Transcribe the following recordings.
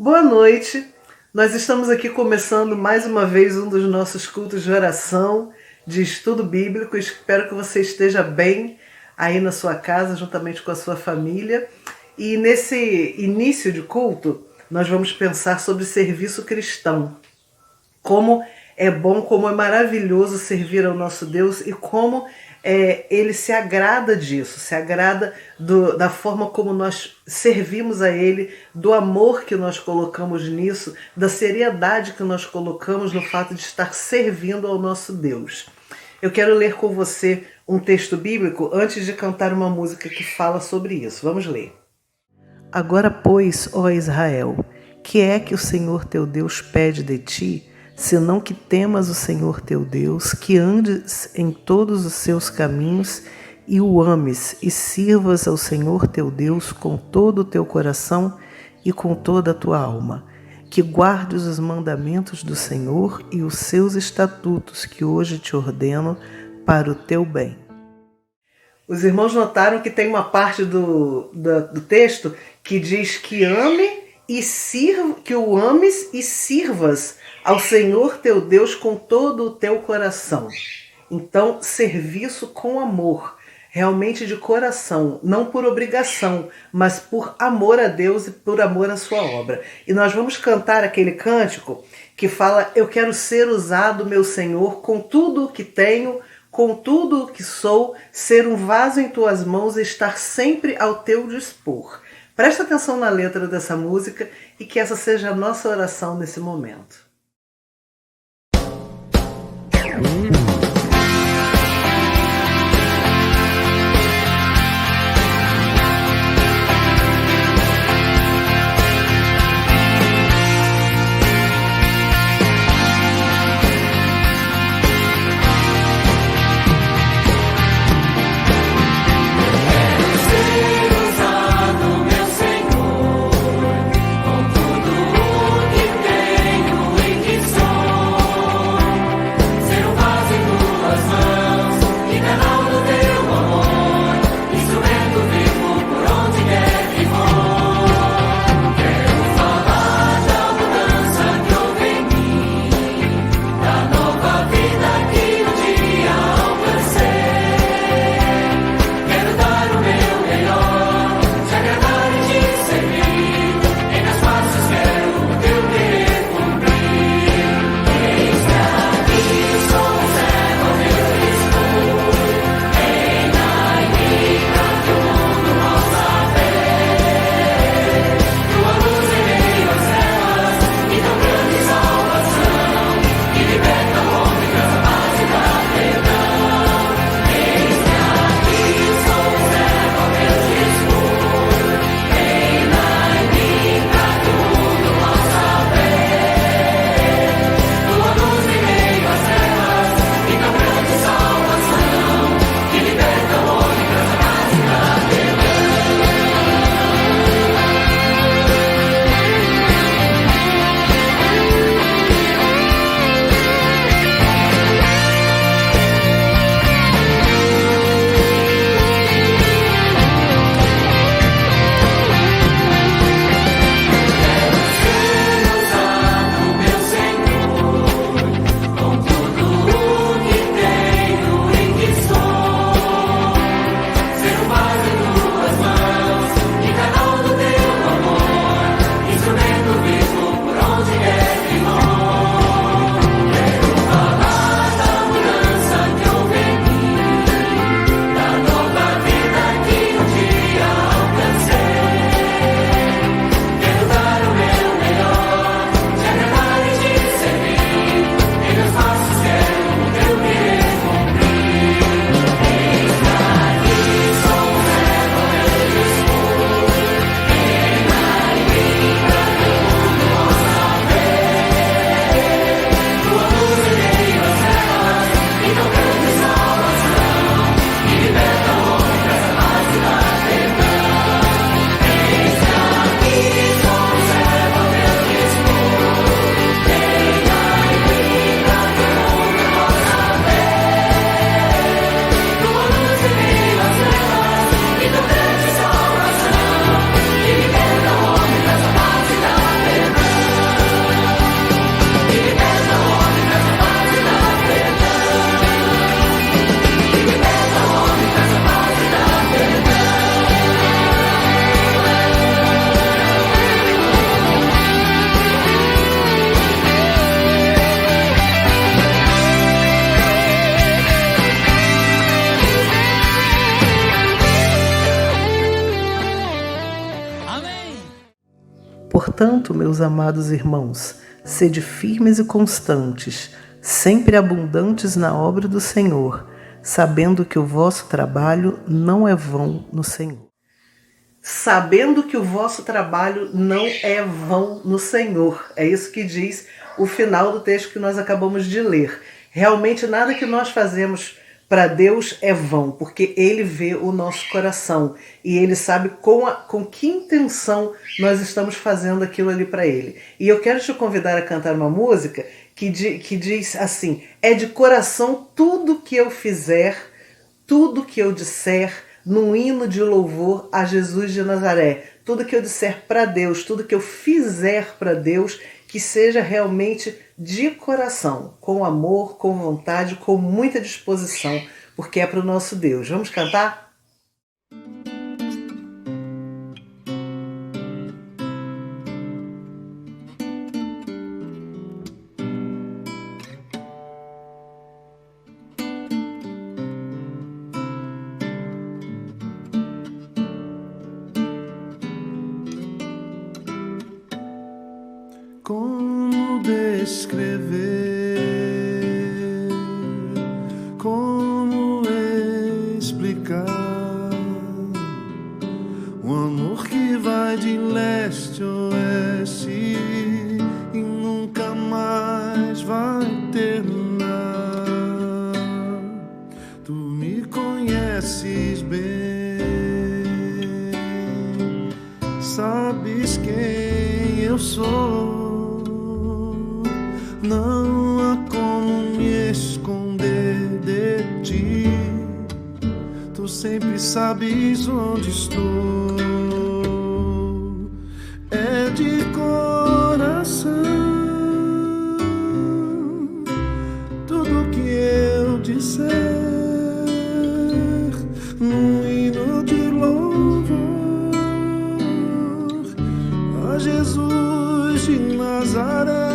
Boa noite, nós estamos aqui começando mais uma vez um dos nossos cultos de oração, de estudo bíblico. Espero que você esteja bem aí na sua casa, juntamente com a sua família. E nesse início de culto, nós vamos pensar sobre serviço cristão. Como é bom, como é maravilhoso servir ao nosso Deus e como Ele se agrada disso, se agrada da forma como nós servimos a Ele, do amor que nós colocamos nisso, da seriedade que nós colocamos no fato de estar servindo ao nosso Deus. Eu quero ler com você um texto bíblico antes de cantar uma música que fala sobre isso. Vamos ler. Agora, pois, ó Israel, que é que o Senhor teu Deus pede de ti, senão que temas o Senhor teu Deus, que andes em todos os seus caminhos e o ames, e sirvas ao Senhor teu Deus com todo o teu coração e com toda a tua alma, que guardes os mandamentos do Senhor e os seus estatutos que hoje te ordeno para o teu bem. Os irmãos notaram que tem uma parte do texto que diz que que o ames e sirvas ao Senhor teu Deus com todo o teu coração. Então, serviço com amor, realmente de coração, não por obrigação, mas por amor a Deus e por amor à sua obra. E nós vamos cantar aquele cântico que fala: eu quero ser usado, meu Senhor, com tudo o que tenho, com tudo o que sou, ser um vaso em tuas mãos e estar sempre ao teu dispor. Presta atenção na letra dessa música e que essa seja a nossa oração nesse momento. Ser um vaso Portanto, meus amados irmãos, sede firmes e constantes, sempre abundantes na obra do Senhor, sabendo que o vosso trabalho não é vão no Senhor. Sabendo que o vosso trabalho não é vão no Senhor. É isso que diz o final do texto que nós acabamos de ler. Realmente nada que nós fazemos para Deus é vão, porque Ele vê o nosso coração e Ele sabe com que intenção nós estamos fazendo aquilo ali para Ele. E eu quero te convidar a cantar uma música que diz assim: é de coração tudo que eu fizer, tudo que eu disser, num hino de louvor a Jesus de Nazaré. Tudo que eu disser para Deus, tudo que eu fizer para Deus, que seja realmente de coração, com amor, com vontade, com muita disposição, porque é para o nosso Deus. Vamos cantar? Como descrever, como explicar o amor que vai de leste a oeste e nunca mais vai terminar? Tu me conheces bem, sabes quem eu sou. Não há como me esconder de ti. Tu sempre sabes onde estou. É de coração tudo que eu disser, num hino de louvor a Jesus de Nazaré.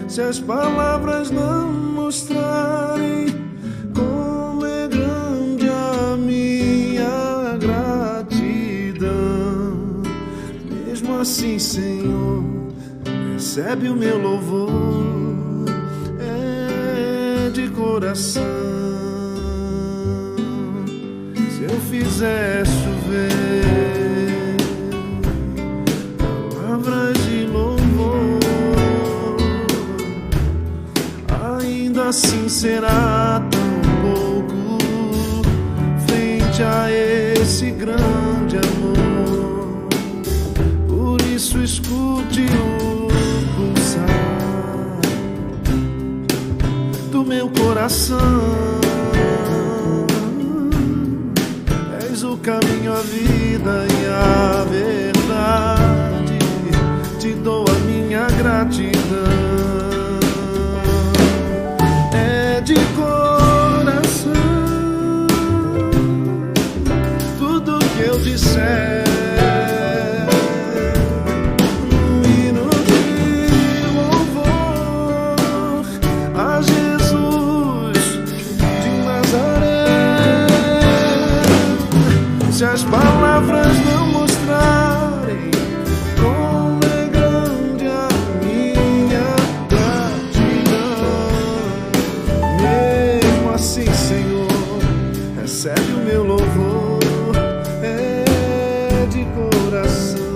Se as palavras não mostrarem como é grande a minha gratidão, mesmo assim, Senhor, recebe o meu louvor, é de coração. Se eu fizer chover palavras de louvor, assim será tão pouco frente a esse grande amor. Por isso escute o pulsar do meu coração. És o caminho, a vida e a verdade. Te dou a minha gratidão. De coração, tudo que eu disser, um hino de louvor a Jesus de Nazaré. Se as palavras não mostrarem como é grande a minha gratidão, assim, Senhor, recebe o meu louvor, é de coração.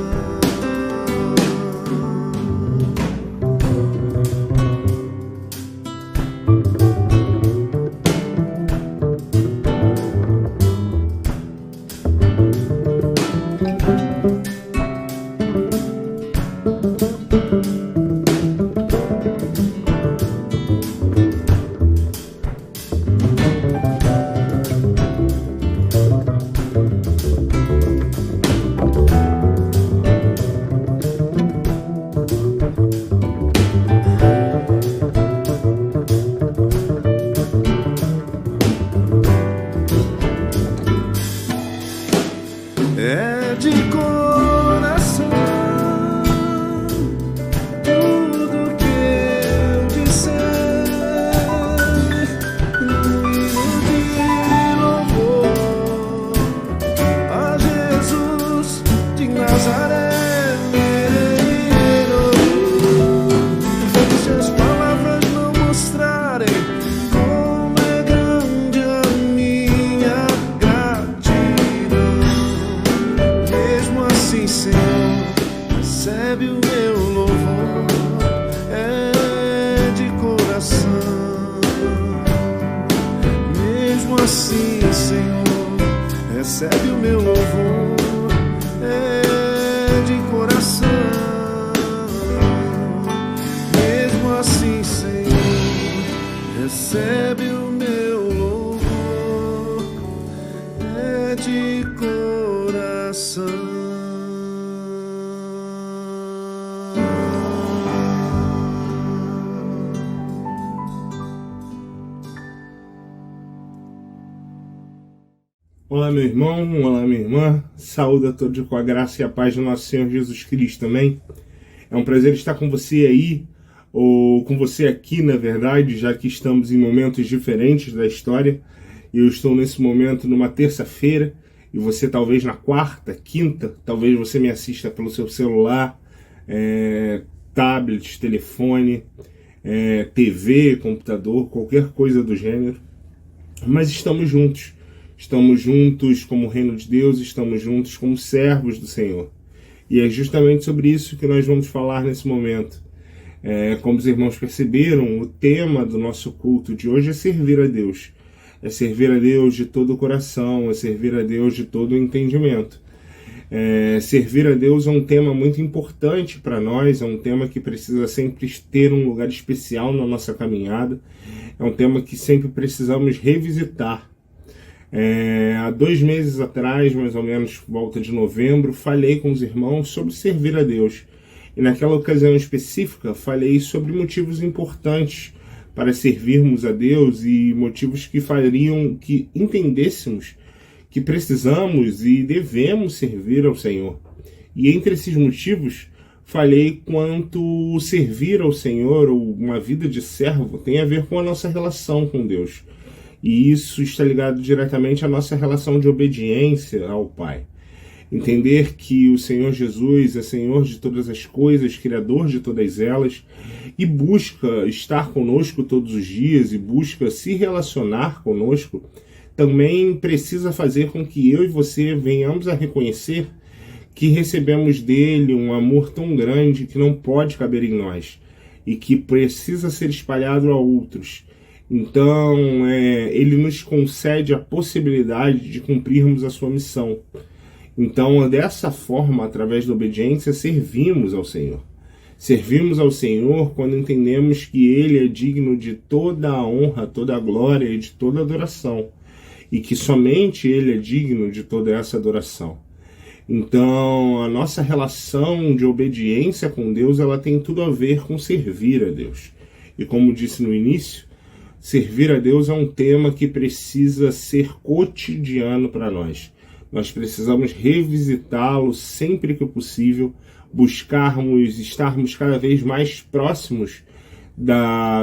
recebe o meu louvor, é de coração. Mesmo assim, Senhor, recebe o meu louvor, é de coração. Olá, meu irmão, olá, minha irmã, saúde a todos com a graça e a paz do nosso Senhor Jesus Cristo também. É um prazer estar com você aí, ou com você aqui, na verdade, já que estamos em momentos diferentes da história. Eu estou nesse momento numa terça-feira, e você talvez na quarta, quinta, talvez você me assista pelo seu celular, tablet, telefone, TV, computador, qualquer coisa do gênero. Mas estamos juntos. Estamos juntos como reino de Deus, estamos juntos como servos do Senhor. E é justamente sobre isso que nós vamos falar nesse momento. Como os irmãos perceberam, o tema do nosso culto de hoje é servir a Deus. É servir a Deus de todo o coração, é servir a Deus de todo o entendimento. Servir a Deus é um tema muito importante para nós, é um tema que precisa sempre ter um lugar especial na nossa caminhada, é um tema que sempre precisamos revisitar. Há 2 meses atrás, mais ou menos, volta de novembro, falei com os irmãos sobre servir a Deus. E naquela ocasião específica, falei sobre motivos importantes para servirmos a Deus e motivos que fariam que entendêssemos que precisamos e devemos servir ao Senhor. E entre esses motivos, falei quanto servir ao Senhor, ou uma vida de servo, tem a ver com a nossa relação com Deus. E isso está ligado diretamente à nossa relação de obediência ao Pai. Entender que o Senhor Jesus é Senhor de todas as coisas, Criador de todas elas, e busca estar conosco todos os dias, e busca se relacionar conosco, também precisa fazer com que eu e você venhamos a reconhecer que recebemos dele um amor tão grande que não pode caber em nós, e que precisa ser espalhado a outros. Então, ele nos concede a possibilidade de cumprirmos a sua missão. Então, dessa forma, através da obediência, servimos ao Senhor. Servimos ao Senhor quando entendemos que Ele é digno de toda a honra, toda a glória e de toda a adoração. E que somente Ele é digno de toda essa adoração. Então, a nossa relação de obediência com Deus, ela tem tudo a ver com servir a Deus. E como disse no início, servir a Deus é um tema que precisa ser cotidiano para nós. Nós precisamos revisitá-lo sempre que possível, estarmos cada vez mais próximos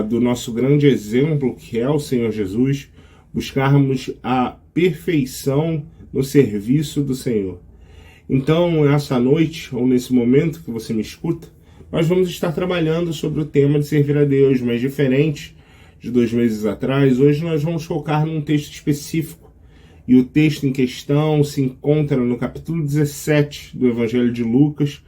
do nosso grande exemplo, que é o Senhor Jesus, buscarmos a perfeição no serviço do Senhor. Então, essa noite, ou nesse momento que você me escuta, nós vamos estar trabalhando sobre o tema de servir a Deus, mas diferente de 2 meses atrás. Hoje nós vamos focar num texto específico, e o texto em questão se encontra no capítulo 17 do Evangelho de Lucas.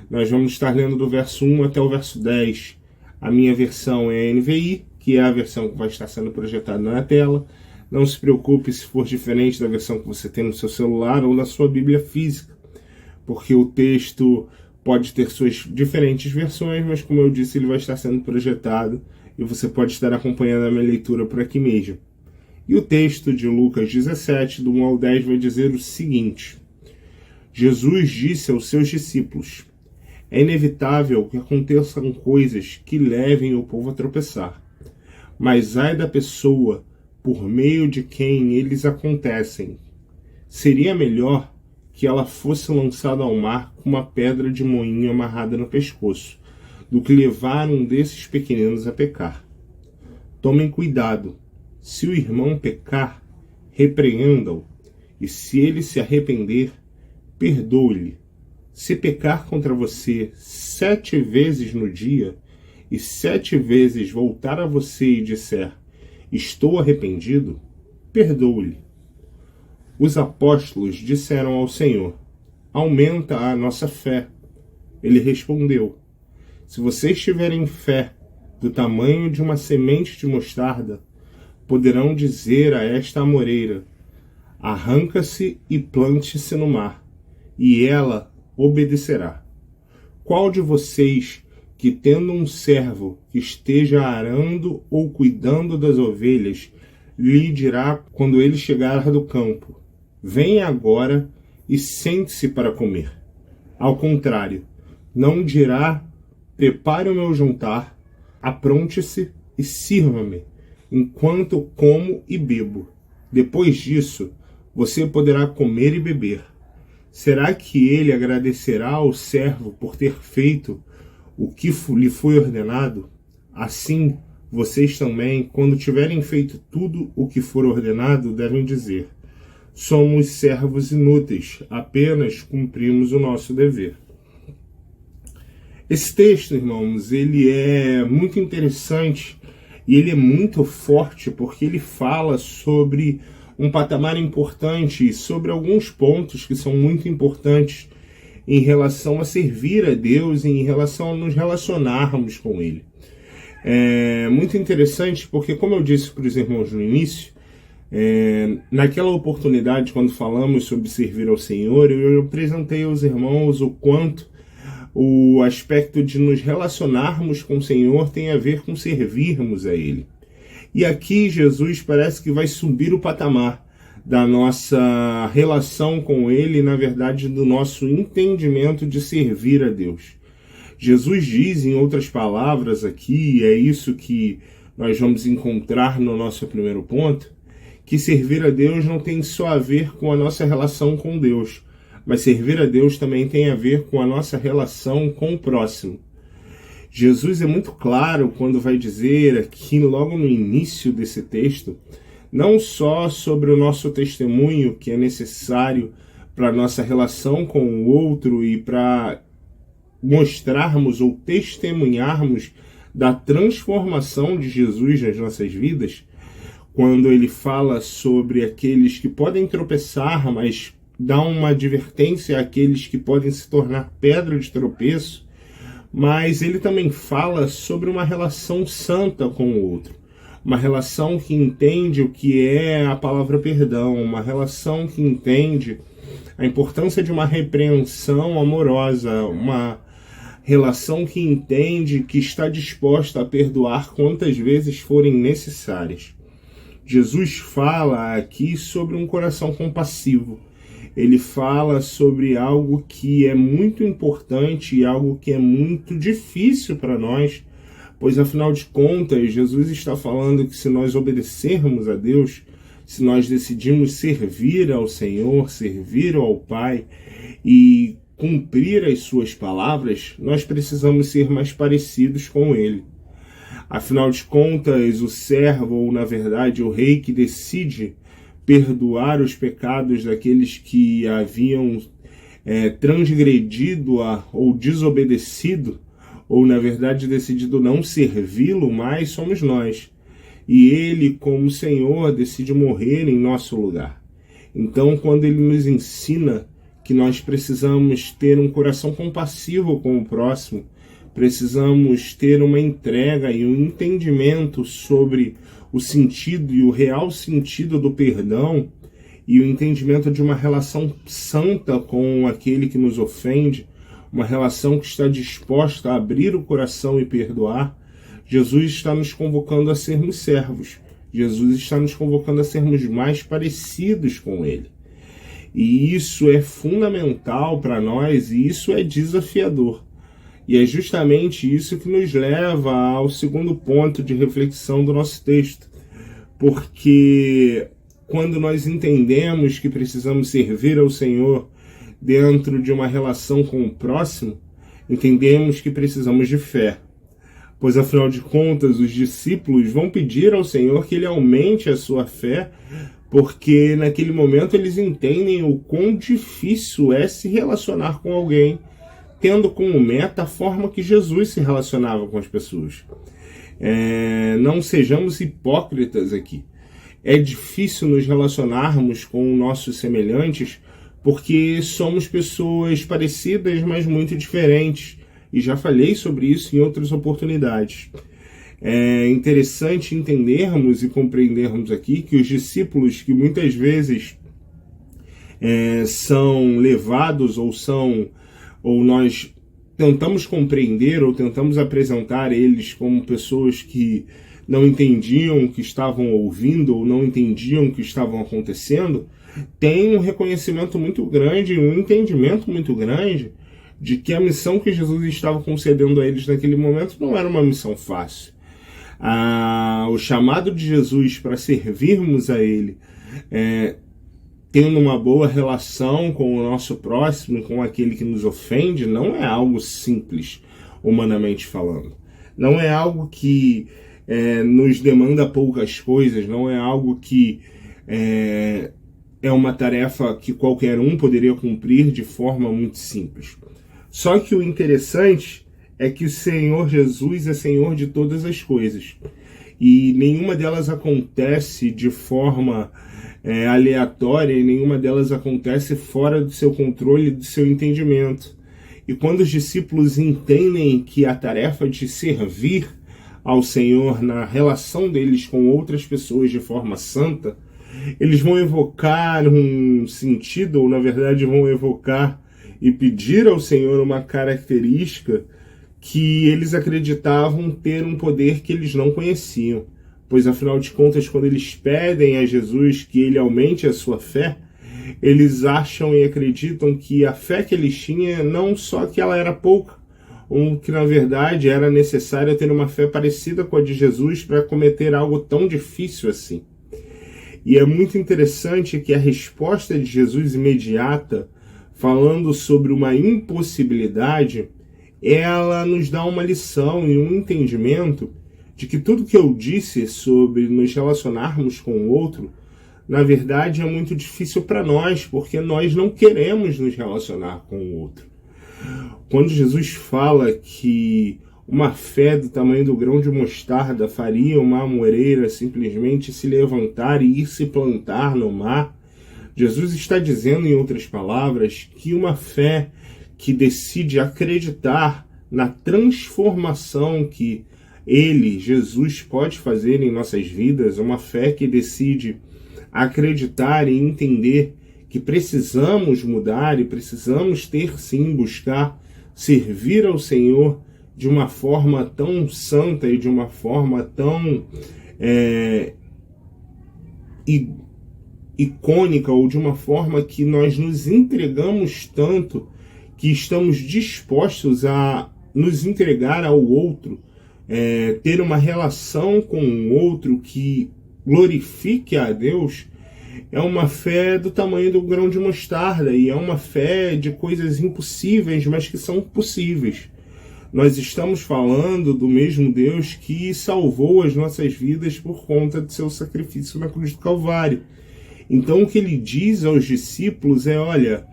Nós vamos estar lendo do verso 1 até o verso 10. A minha versão é a NVI, que é a versão que vai estar sendo projetada na tela. Não se preocupe se for diferente da versão que você tem no seu celular ou na sua Bíblia física, porque o texto pode ter suas diferentes versões, mas como eu disse, ele vai estar sendo projetado e você pode estar acompanhando a minha leitura por aqui mesmo. E o texto de Lucas 17, do 1 ao 10, vai dizer o seguinte: Jesus disse aos seus discípulos: é inevitável que aconteçam coisas que levem o povo a tropeçar, mas ai da pessoa por meio de quem eles acontecem. Seria melhor que ela fosse lançada ao mar com uma pedra de moinho amarrada no pescoço, do que levar um desses pequeninos a pecar. Tomem cuidado. Se o irmão pecar, repreenda-o, e se ele se arrepender, perdoe-lhe. Se pecar contra você 7 vezes no dia, e 7 vezes voltar a você e disser: estou arrependido, perdoe-lhe. Os apóstolos disseram ao Senhor: aumenta a nossa fé. Ele respondeu: se vocês tiverem fé do tamanho de uma semente de mostarda, poderão dizer a esta amoreira: Arranca-se e plante-se no mar, e ela obedecerá. Qual de vocês, que tendo um servo que esteja arando ou cuidando das ovelhas, lhe dirá quando ele chegar do campo: venha agora e sente-se para comer? Ao contrário, não dirá: prepare o meu jantar, apronte-se e sirva-me, enquanto como e bebo. Depois disso, você poderá comer e beber. Será que ele agradecerá ao servo por ter feito o que lhe foi ordenado? Assim, vocês também, quando tiverem feito tudo o que for ordenado, devem dizer: somos servos inúteis, apenas cumprimos o nosso dever. Esse texto, irmãos, ele é muito interessante e ele é muito forte porque ele fala sobre um patamar importante, sobre alguns pontos que são muito importantes em relação a servir a Deus e em relação a nos relacionarmos com Ele. É muito interessante porque, como eu disse para os irmãos no início, naquela oportunidade, quando falamos sobre servir ao Senhor, eu apresentei aos irmãos o quanto o aspecto de nos relacionarmos com o Senhor tem a ver com servirmos a Ele. E aqui Jesus parece que vai subir o patamar da nossa relação com Ele, na verdade, do nosso entendimento de servir a Deus. Jesus diz, em outras palavras aqui, e é isso que nós vamos encontrar no nosso primeiro ponto, que servir a Deus não tem só a ver com a nossa relação com Deus, mas servir a Deus também tem a ver com a nossa relação com o próximo. Jesus é muito claro quando vai dizer aqui, logo no início desse texto, não só sobre o nosso testemunho que é necessário para a nossa relação com o outro e para mostrarmos ou testemunharmos da transformação de Jesus nas nossas vidas, quando ele fala sobre aqueles que podem tropeçar, mas dá uma advertência àqueles que podem se tornar pedra de tropeço, mas ele também fala sobre uma relação santa com o outro, uma relação que entende o que é a palavra perdão, uma relação que entende a importância de uma repreensão amorosa, uma relação que entende que está disposta a perdoar quantas vezes forem necessárias. Jesus fala aqui sobre um coração compassivo. Ele fala sobre algo que é muito importante e algo que é muito difícil para nós, pois afinal de contas, Jesus está falando que se nós obedecermos a Deus, se nós decidimos servir ao Senhor, servir ao Pai e cumprir as suas palavras, nós precisamos ser mais parecidos com Ele. Afinal de contas, o servo, ou na verdade o rei que decide perdoar os pecados daqueles que haviam transgredido ou desobedecido, ou na verdade decidido não servi-lo mais, somos nós. E ele, como Senhor, decide morrer em nosso lugar. Então, quando ele nos ensina que nós precisamos ter um coração compassivo com o próximo, precisamos ter uma entrega e um entendimento sobre o sentido e o real sentido do perdão e o entendimento de uma relação santa com aquele que nos ofende, uma relação que está disposta a abrir o coração e perdoar. Jesus está nos convocando a sermos servos. Jesus está nos convocando a sermos mais parecidos com Ele. E isso é fundamental para nós e isso é desafiador. E é justamente isso que nos leva ao segundo ponto de reflexão do nosso texto. Porque quando nós entendemos que precisamos servir ao Senhor dentro de uma relação com o próximo, entendemos que precisamos de fé. Pois, afinal de contas, os discípulos vão pedir ao Senhor que Ele aumente a sua fé, porque naquele momento eles entendem o quão difícil é se relacionar com alguém, tendo como meta a forma que Jesus se relacionava com as pessoas. Não sejamos hipócritas aqui. É difícil nos relacionarmos com nossos semelhantes porque somos pessoas parecidas, mas muito diferentes. E já falei sobre isso em outras oportunidades. É interessante entendermos e compreendermos aqui que os discípulos que muitas vezes são levados ou nós tentamos compreender ou tentamos apresentar eles como pessoas que não entendiam o que estavam ouvindo ou não entendiam o que estavam acontecendo, tem um reconhecimento muito grande, um entendimento muito grande de que a missão que Jesus estava concedendo a eles naquele momento não era uma missão fácil. O chamado de Jesus para servirmos a Ele, tendo uma boa relação com o nosso próximo, com aquele que nos ofende, não é algo simples, humanamente falando. Não é algo que nos demanda poucas coisas, não é algo que é uma tarefa que qualquer um poderia cumprir de forma muito simples. Só que o interessante é que o Senhor Jesus é Senhor de todas as coisas. E nenhuma delas acontece de forma aleatória, e nenhuma delas acontece fora do seu controle e do seu entendimento. E quando os discípulos entendem que a tarefa de servir ao Senhor na relação deles com outras pessoas de forma santa, eles vão evocar um sentido, ou na verdade vão evocar e pedir ao Senhor uma característica que eles acreditavam ter um poder que eles não conheciam. Pois, afinal de contas, quando eles pedem a Jesus que ele aumente a sua fé, eles acham e acreditam que a fé que eles tinham, não só que ela era pouca, ou que, na verdade, era necessário ter uma fé parecida com a de Jesus para cometer algo tão difícil assim. E é muito interessante que a resposta de Jesus imediata, falando sobre uma impossibilidade, ela nos dá uma lição e um entendimento de que tudo que eu disse sobre nos relacionarmos com o outro, na verdade é muito difícil para nós, porque nós não queremos nos relacionar com o outro. Quando Jesus fala que uma fé do tamanho do grão de mostarda faria uma amoreira simplesmente se levantar e ir se plantar no mar, Jesus está dizendo, em outras palavras, que uma fé que decide acreditar na transformação que Ele, Jesus, pode fazer em nossas vidas, uma fé que decide acreditar e entender que precisamos mudar e precisamos ter sim, buscar servir ao Senhor de uma forma tão santa e de uma forma tão icônica, ou de uma forma que nós nos entregamos tanto que estamos dispostos a nos entregar ao outro, ter uma relação com o outro que glorifique a Deus, é uma fé do tamanho do grão de mostarda, e é uma fé de coisas impossíveis, mas que são possíveis. Nós estamos falando do mesmo Deus que salvou as nossas vidas por conta do seu sacrifício na cruz do Calvário. Então o que ele diz aos discípulos é, olha,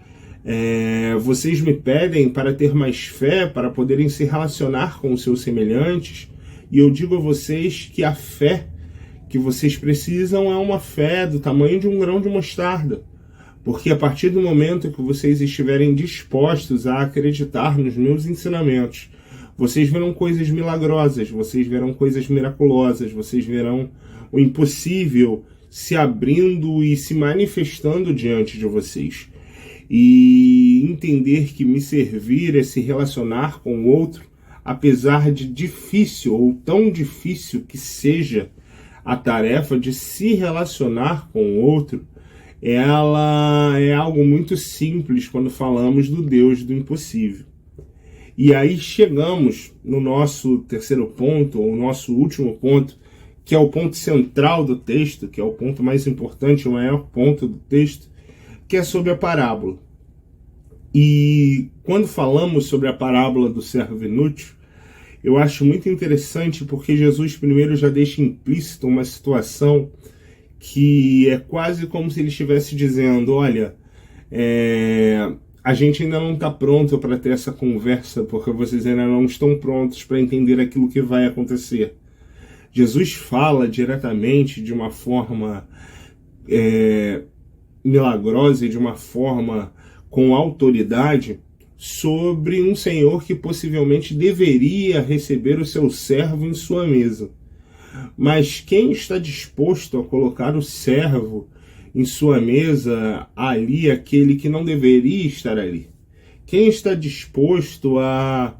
vocês me pedem para ter mais fé, para poderem se relacionar com os seus semelhantes, e eu digo a vocês que a fé que vocês precisam é uma fé do tamanho de um grão de mostarda, porque a partir do momento que vocês estiverem dispostos a acreditar nos meus ensinamentos, vocês verão coisas milagrosas, vocês verão coisas miraculosas, vocês verão o impossível se abrindo e se manifestando diante de vocês. E entender que me servir é se relacionar com o outro, apesar de difícil ou tão difícil que seja a tarefa de se relacionar com o outro, ela é algo muito simples quando falamos do Deus do impossível. E aí chegamos no nosso terceiro ponto, ou nosso último ponto, que é o ponto central do texto, que é o ponto mais importante, o maior ponto do texto, que é sobre a parábola. E quando falamos sobre a parábola do servo inútil, eu acho muito interessante porque Jesus primeiro já deixa implícito uma situação que é quase como se ele estivesse dizendo, olha, a gente ainda não está pronto para ter essa conversa, porque vocês ainda não estão prontos para entender aquilo que vai acontecer. Jesus fala diretamente de uma forma milagrosa e de uma forma com autoridade sobre um senhor que possivelmente deveria receber o seu servo em sua mesa. Mas quem está disposto a colocar o servo em sua mesa ali aquele que não deveria estar ali? Quem está disposto a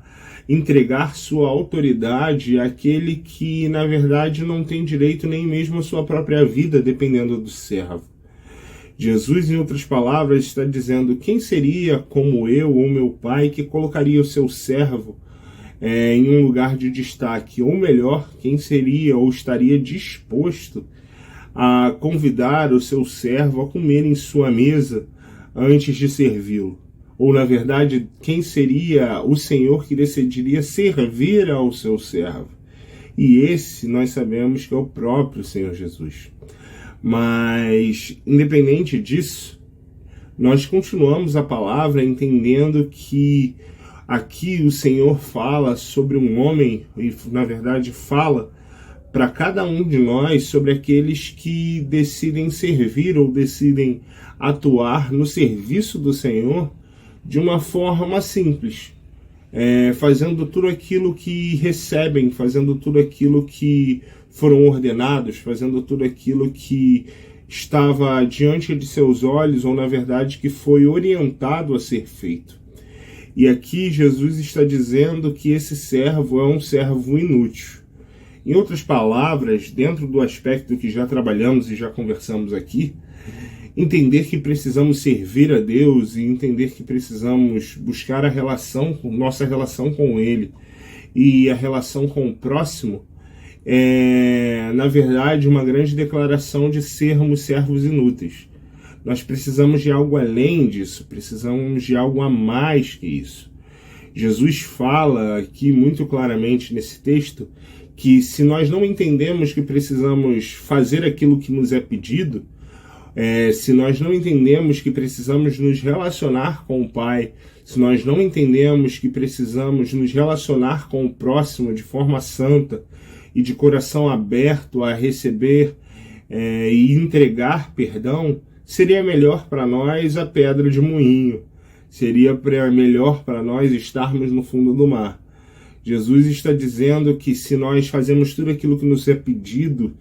entregar sua autoridade àquele que, na verdade, não tem direito nem mesmo à sua própria vida, dependendo do servo? Jesus, em outras palavras, está dizendo: quem seria como eu ou meu pai que colocaria o seu servo em um lugar de destaque? Ou melhor, quem seria ou estaria disposto a convidar o seu servo a comer em sua mesa antes de servi-lo? Ou, na verdade, quem seria o Senhor que decidiria servir ao seu servo? E esse nós sabemos que é o próprio Senhor Jesus. Mas, independente disso, nós continuamos a palavra entendendo que aqui o Senhor fala sobre um homem, e na verdade fala para cada um de nós sobre aqueles que decidem servir ou decidem atuar no serviço do Senhor de uma forma simples, fazendo tudo aquilo que recebem, fazendo tudo aquilo que foram ordenados, fazendo tudo aquilo que estava diante de seus olhos, ou na verdade que foi orientado a ser feito. E aqui Jesus está dizendo que esse servo é um servo inútil. Em outras palavras, dentro do aspecto que já trabalhamos e já conversamos aqui, entender que precisamos servir a Deus e entender que precisamos buscar nossa relação com Ele e a relação com o próximo, na verdade, uma grande declaração de sermos servos inúteis. Nós precisamos de algo além disso, precisamos de algo a mais que isso. Jesus fala aqui muito claramente nesse texto que se nós não entendemos que precisamos fazer aquilo que nos é pedido, se nós não entendemos que precisamos nos relacionar com o Pai, se nós não entendemos que precisamos nos relacionar com o próximo de forma santa e de coração aberto a receber e entregar perdão, seria melhor para nós a pedra de moinho, seria melhor para nós estarmos no fundo do mar. Jesus está dizendo que se nós fazemos tudo aquilo que nos é pedido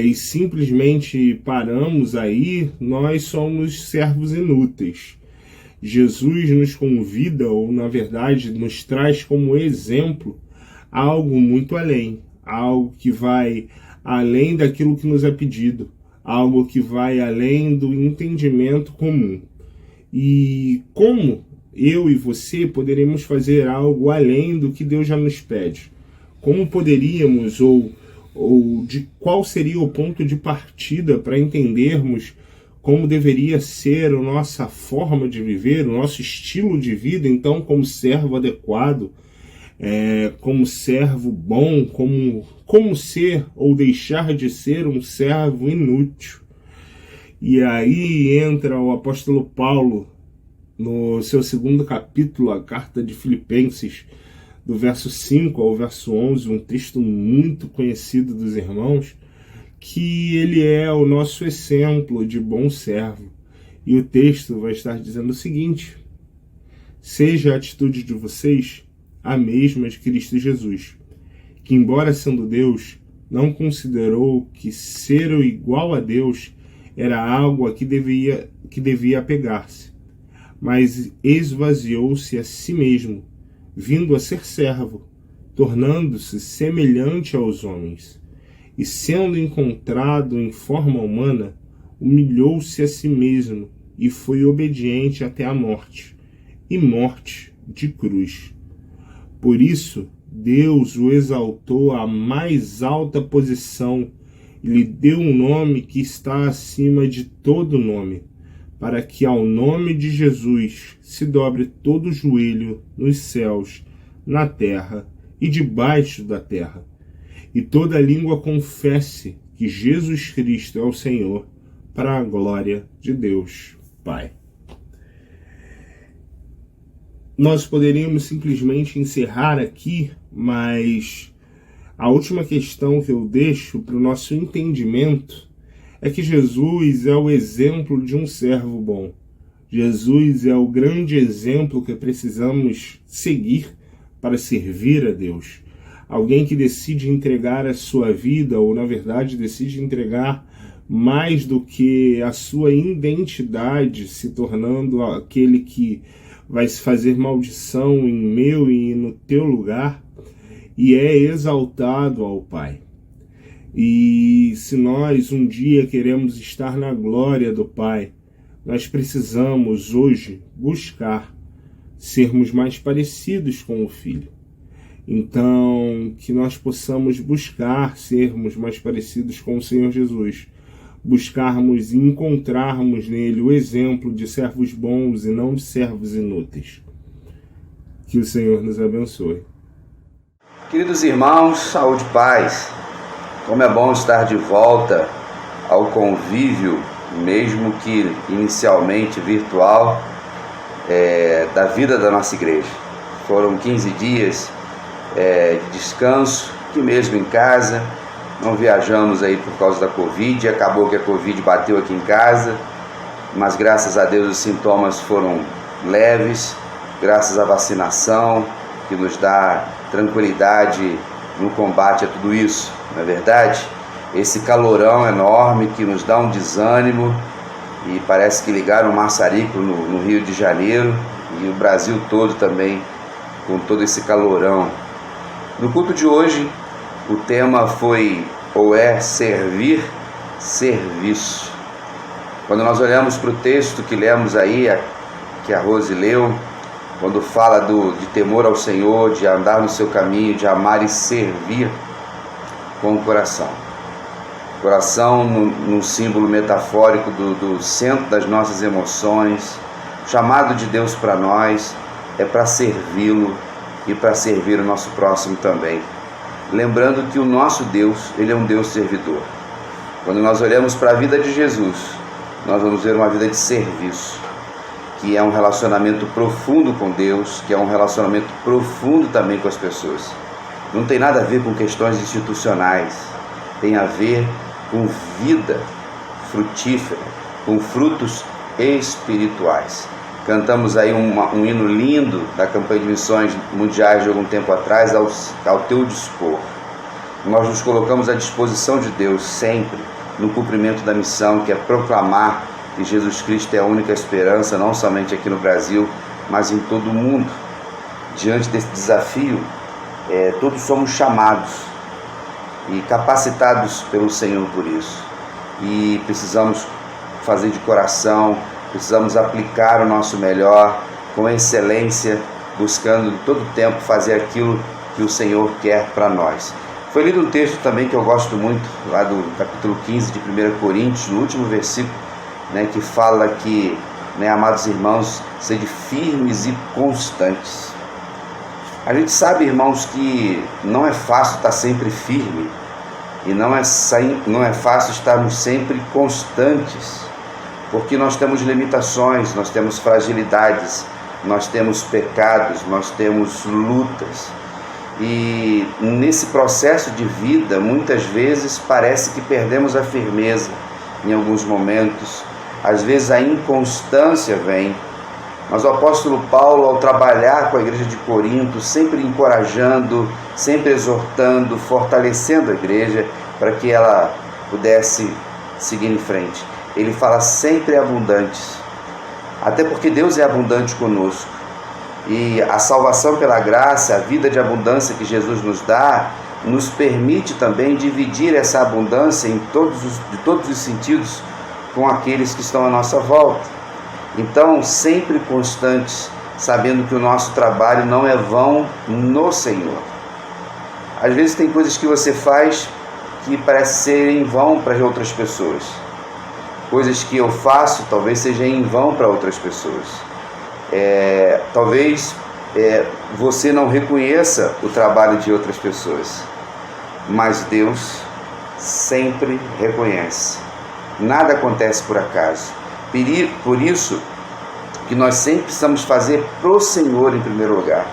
e simplesmente paramos aí, nós somos servos inúteis. Jesus nos convida, ou na verdade nos traz como exemplo, algo muito além, algo que vai além daquilo que nos é pedido, algo que vai além do entendimento comum. E como eu e você poderemos fazer algo além do que Deus já nos pede? Como poderíamos, ou de qual seria o ponto de partida para entendermos como deveria ser a nossa forma de viver, o nosso estilo de vida, então, como servo adequado, como servo bom, como ser ou deixar de ser um servo inútil? E aí entra o apóstolo Paulo, no seu segundo capítulo, a carta de Filipenses, do verso 5 ao verso 11, um texto muito conhecido dos irmãos, que ele é o nosso exemplo de bom servo. E o texto vai estar dizendo o seguinte: seja a atitude de vocês a mesma de Cristo Jesus, que, embora sendo Deus, não considerou que ser igual a Deus era algo a que devia apegar-se, mas esvaziou-se a si mesmo, vindo a ser servo, tornando-se semelhante aos homens, e sendo encontrado em forma humana, humilhou-se a si mesmo e foi obediente até a morte, e morte de cruz. Por isso, Deus o exaltou à mais alta posição e lhe deu um nome que está acima de todo nome, para que ao nome de Jesus se dobre todo o joelho nos céus, na terra e debaixo da terra, e toda língua confesse que Jesus Cristo é o Senhor, para a glória de Deus Pai. Nós poderíamos simplesmente encerrar aqui, mas a última questão que eu deixo para o nosso entendimento é que Jesus é o exemplo de um servo bom. Jesus é o grande exemplo que precisamos seguir para servir a Deus. Alguém que decide entregar a sua vida, ou na verdade decide entregar mais do que a sua identidade, se tornando aquele que vai se fazer maldição em meu e no teu lugar, e é exaltado ao Pai. E se nós um dia queremos estar na glória do Pai, nós precisamos hoje buscar sermos mais parecidos com o Filho. Então, que nós possamos buscar sermos mais parecidos com o Senhor Jesus, buscarmos e encontrarmos nele o exemplo de servos bons e não de servos inúteis. Que o Senhor nos abençoe. Queridos irmãos, saúde e paz. Como é bom estar de volta ao convívio, mesmo que inicialmente virtual, da vida da nossa igreja. Foram 15 dias de descanso, aqui mesmo em casa. Não viajamos aí por causa da Covid, acabou que a Covid bateu aqui em casa, mas graças a Deus os sintomas foram leves, graças à vacinação, que nos dá tranquilidade no combate a tudo isso, não é verdade? Esse calorão enorme que nos dá um desânimo, e parece que ligaram um maçarico no Rio de Janeiro, e o Brasil todo também, com todo esse calorão. No culto de hoje, o tema foi, ou é, servir, serviço. Quando nós olhamos para o texto que lemos aí, que a Rose leu, quando fala de temor ao Senhor, de andar no seu caminho, de amar e servir com o coração. Coração num símbolo metafórico do centro das nossas emoções. O chamado de Deus para nós é para servi-lo e para servir o nosso próximo também. Lembrando que o nosso Deus, Ele é um Deus servidor. Quando nós olhamos para a vida de Jesus, nós vamos ver uma vida de serviço, que é um relacionamento profundo com Deus, que é um relacionamento profundo também com as pessoas. Não tem nada a ver com questões institucionais, tem a ver com vida frutífera, com frutos espirituais. Cantamos aí um hino lindo da campanha de missões mundiais de algum tempo atrás, ao teu dispor. Nós nos colocamos à disposição de Deus sempre no cumprimento da missão, que é proclamar que Jesus Cristo é a única esperança, não somente aqui no Brasil, mas em todo o mundo. Diante desse desafio, todos somos chamados e capacitados pelo Senhor por isso. E precisamos fazer de coração, precisamos aplicar o nosso melhor, com excelência, buscando todo o tempo fazer aquilo que o Senhor quer para nós. Foi lido um texto também que eu gosto muito, lá do capítulo 15 de 1 Coríntios, no último versículo, que fala que, amados irmãos, sede firmes e constantes. A gente sabe, irmãos, que não é fácil estar sempre firme, e não é fácil estarmos sempre constantes, porque nós temos limitações, nós temos fragilidades, nós temos pecados, nós temos lutas. E nesse processo de vida, muitas vezes parece que perdemos a firmeza em alguns momentos. Às vezes a inconstância vem. Mas o apóstolo Paulo, ao trabalhar com a igreja de Corinto, sempre encorajando, sempre exortando, fortalecendo a igreja para que ela pudesse seguir em frente. Ele fala sempre abundantes, até porque Deus é abundante conosco. E a salvação pela graça, a vida de abundância que Jesus nos dá, nos permite também dividir essa abundância de todos os sentidos com aqueles que estão à nossa volta. Então, sempre constantes, sabendo que o nosso trabalho não é vão no Senhor. Às vezes tem coisas que você faz que parece ser em vão para outras pessoas. Coisas que eu faço talvez seja em vão para outras pessoas. Talvez você não reconheça o trabalho de outras pessoas, mas Deus sempre reconhece. Nada acontece por acaso. Por isso que nós sempre precisamos fazer pro Senhor em primeiro lugar.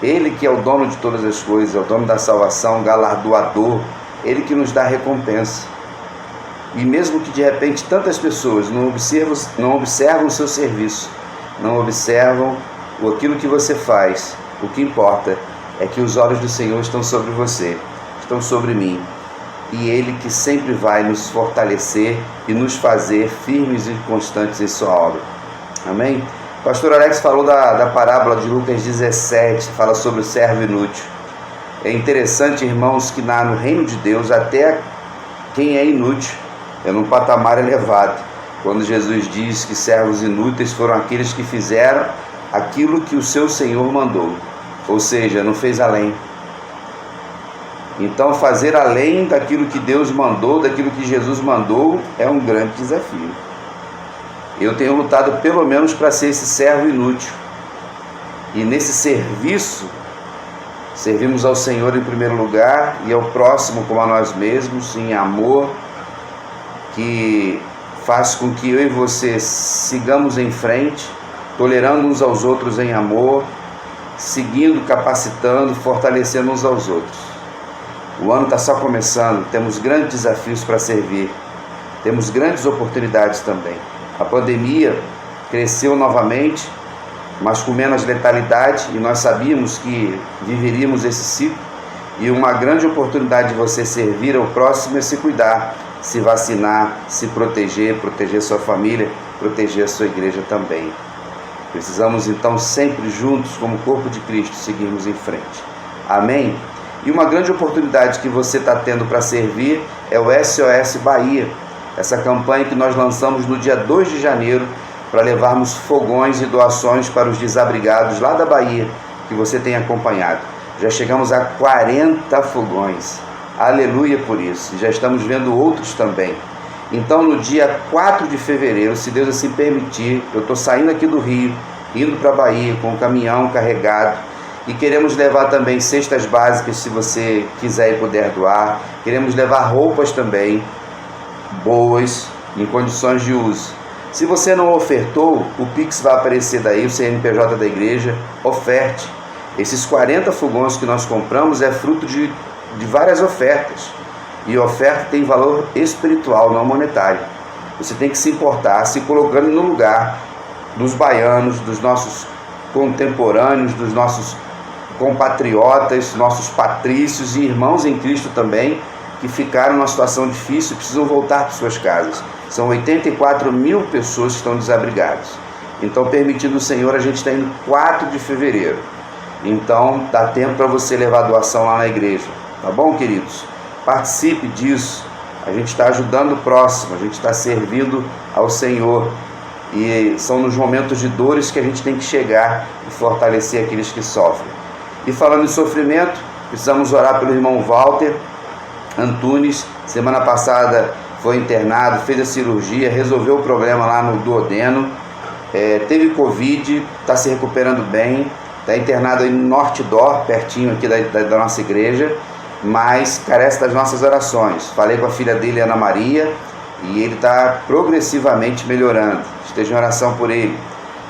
Ele que é o dono de todas as coisas, é o dono da salvação, galardoador, Ele que nos dá recompensa. E mesmo que de repente tantas pessoas não observam o seu serviço, não observam aquilo que você faz, o que importa é que os olhos do Senhor estão sobre você, estão sobre mim. e Ele que sempre vai nos fortalecer e nos fazer firmes e constantes em sua obra. Amém? O pastor Alex falou da parábola de Lucas 17, fala sobre o servo inútil. É interessante, irmãos, que no reino de Deus, até quem é inútil é num patamar elevado. Quando Jesus diz que servos inúteis foram aqueles que fizeram aquilo que o seu Senhor mandou, ou seja, não fez além. Então, fazer além daquilo que Deus mandou, daquilo que Jesus mandou, é um grande desafio. Eu tenho lutado pelo menos para ser esse servo inútil. E nesse serviço, servimos ao Senhor em primeiro lugar e ao próximo como a nós mesmos, em amor, que faz com que eu e você sigamos em frente, tolerando uns aos outros em amor, seguindo, capacitando, fortalecendo uns aos outros. O ano está só começando, temos grandes desafios para servir, temos grandes oportunidades também. A pandemia cresceu novamente, mas com menos letalidade, e nós sabíamos que viveríamos esse ciclo, e uma grande oportunidade de você servir ao próximo é se cuidar, se vacinar, se proteger, proteger sua família, proteger a sua igreja também. Precisamos então sempre juntos, como corpo de Cristo, seguirmos em frente. Amém? E uma grande oportunidade que você está tendo para servir é o SOS Bahia, essa campanha que nós lançamos no dia 2 de janeiro para levarmos fogões e doações para os desabrigados lá da Bahia, que você tem acompanhado. Já chegamos a 40 fogões, aleluia por isso, já estamos vendo outros também. Então no dia 4 de fevereiro, se Deus assim permitir, eu estou saindo aqui do Rio, indo para a Bahia com um caminhão carregado, e queremos levar também cestas básicas, se você quiser e puder doar. Queremos levar roupas também, boas, em condições de uso. Se você não ofertou, o Pix vai aparecer daí, o CNPJ da igreja, oferte. Esses 40 fogões que nós compramos é fruto de várias ofertas. E oferta tem valor espiritual, não monetário. Você tem que se importar, se colocando no lugar dos baianos, dos nossos contemporâneos, dos nossos compatriotas, nossos patrícios e irmãos em Cristo também, que ficaram numa situação difícil e precisam voltar para suas casas. São 84 mil pessoas que estão desabrigadas. Então, permitindo o Senhor, a gente está indo 4 de fevereiro. Então, dá tempo para você levar a doação lá na igreja. Tá bom, queridos? Participe disso. A gente está ajudando o próximo, a gente está servindo ao Senhor. E são nos momentos de dores que a gente tem que chegar e fortalecer aqueles que sofrem. E falando em sofrimento, precisamos orar pelo irmão Walter Antunes. Semana passada foi internado, fez a cirurgia, resolveu o problema lá no duodeno, teve Covid, está se recuperando bem, está internado aí no Norte Dor, pertinho aqui da nossa igreja, mas carece das nossas orações. Falei com a filha dele, Ana Maria, e ele está progressivamente melhorando. Esteja em oração por ele.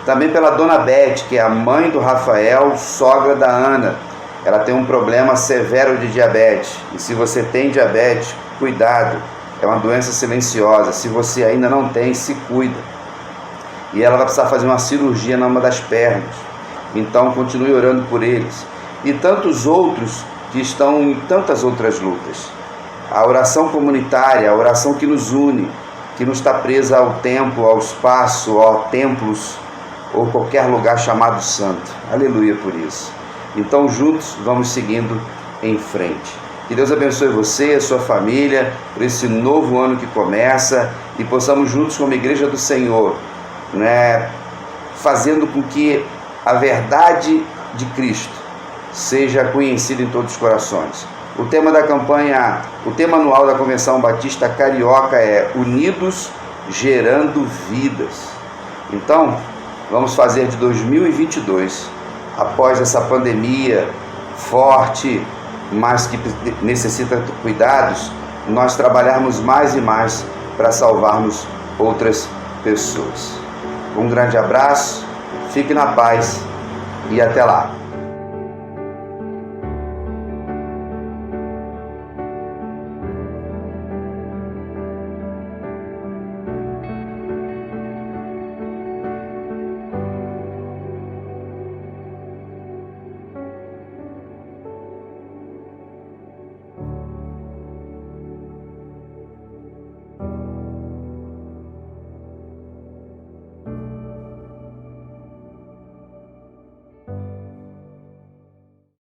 Também pela dona Beth, que é a mãe do Rafael, sogra da Ana. Ela tem um problema severo de diabetes. E se você tem diabetes, cuidado. É uma doença silenciosa. Se você ainda não tem, se cuida. E ela vai precisar fazer uma cirurgia numa das pernas. Então continue orando por eles. E tantos outros que estão em tantas outras lutas. A oração comunitária, a oração que nos une, que não está presa ao tempo, ao espaço, a templos ou qualquer lugar chamado santo. Aleluia por isso. Então juntos vamos seguindo em frente. Que Deus abençoe você, a sua família, por esse novo ano que começa, e possamos juntos como Igreja do Senhor, fazendo com que a verdade de Cristo seja conhecida em todos os corações. O tema da campanha, o tema anual da Convenção Batista Carioca é Unidos Gerando Vidas. Então, vamos fazer de 2022, após essa pandemia forte, mas que necessita de cuidados, nós trabalharmos mais e mais para salvarmos outras pessoas. Um grande abraço, fique na paz e até lá.